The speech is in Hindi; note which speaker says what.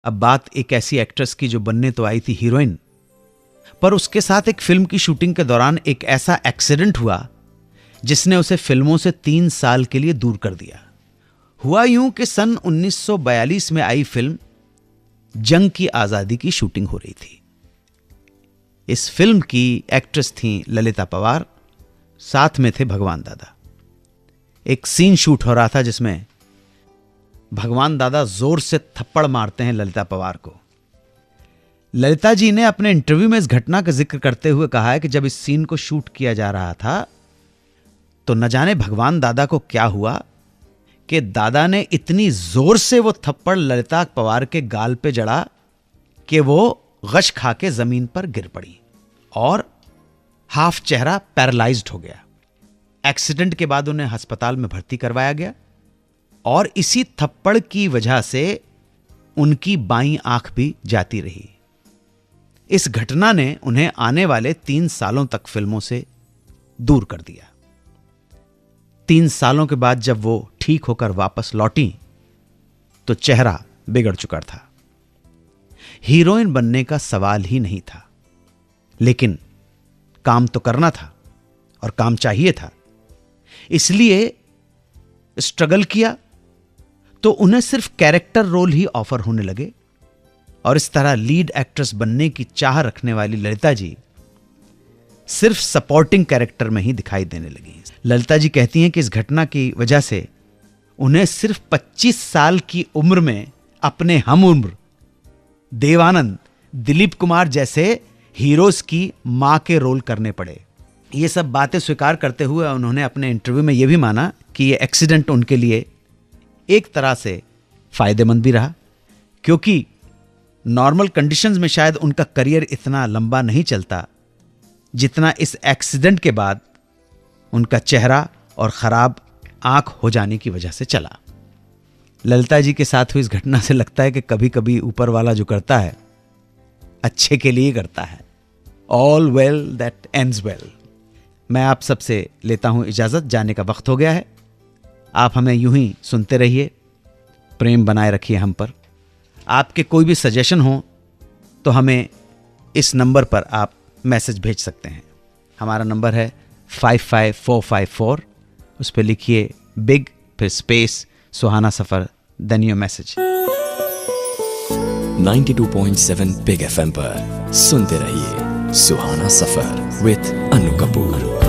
Speaker 1: अब बात एक ऐसी एक्ट्रेस की जो बनने तो आई थी हीरोइन, पर उसके साथ एक फिल्म की शूटिंग के दौरान एक ऐसा एक्सीडेंट हुआ जिसने उसे फिल्मों से 3 साल के लिए दूर कर दिया। हुआ यूं कि सन 1942 में आई फिल्म जंग की आजादी की शूटिंग हो रही थी। इस फिल्म की एक्ट्रेस थी ललिता पवार, साथ में थे भगवान दादा। एक सीन शूट हो रहा था जिसमें भगवान दादा जोर से थप्पड़ मारते हैं ललिता पवार को। ललिता जी ने अपने इंटरव्यू में इस घटना का जिक्र करते हुए कहा है कि जब इस सीन को शूट किया जा रहा था तो न जाने भगवान दादा को क्या हुआ कि दादा ने इतनी जोर से वो थप्पड़ ललिता पवार के गाल पे जड़ा कि वो गश खा के जमीन पर गिर पड़ी और हाफ चेहरा पैरालाइज्ड हो गया। एक्सीडेंट के बाद उन्हें अस्पताल में भर्ती करवाया गया और इसी थप्पड़ की वजह से उनकी बाईं आंख भी जाती रही। इस घटना ने उन्हें आने वाले 3 सालों तक फिल्मों से दूर कर दिया। 3 सालों के बाद जब वो ठीक होकर वापस लौटी तो चेहरा बिगड़ चुका था। हीरोइन बनने का सवाल ही नहीं था, लेकिन काम तो करना था और काम चाहिए था, इसलिए स्ट्रगल किया तो उन्हें सिर्फ कैरेक्टर रोल ही ऑफर होने लगे और इस तरह लीड एक्ट्रेस बनने की चाह रखने वाली ललिता जी सिर्फ सपोर्टिंग कैरेक्टर में ही दिखाई देने लगी। ललिता जी कहती हैं कि इस घटना की वजह से उन्हें सिर्फ 25 साल की उम्र में अपने हम उम्र देवानंद, दिलीप कुमार जैसे हीरोज की मां के रोल करने पड़े। ये सब बातें स्वीकार करते हुए उन्होंने अपने इंटरव्यू में यह भी माना कि यह एक्सीडेंट उनके लिए एक तरह से फायदेमंद भी रहा, क्योंकि नॉर्मल कंडीशंस में शायद उनका करियर इतना लंबा नहीं चलता जितना इस एक्सीडेंट के बाद उनका चेहरा और खराब आंख हो जाने की वजह से चला। ललिता जी के साथ हुई इस घटना से लगता है कि कभी कभी ऊपर वाला जो करता है अच्छे के लिए करता है। All well that ends well. मैं आप सबसे लेता हूं इजाजत, जाने का वक्त हो गया है। आप हमें यूं ही सुनते रहिए, प्रेम बनाए रखिए हम पर। आपके कोई भी सजेशन हो तो हमें इस नंबर पर आप मैसेज भेज सकते हैं। हमारा नंबर है 55454, उस पर लिखिए बिग फिर space Suhana Safar, then your message.
Speaker 2: 92.7 big FM पर सुनते रहिए सुहाना सफर विद अनु कपूर।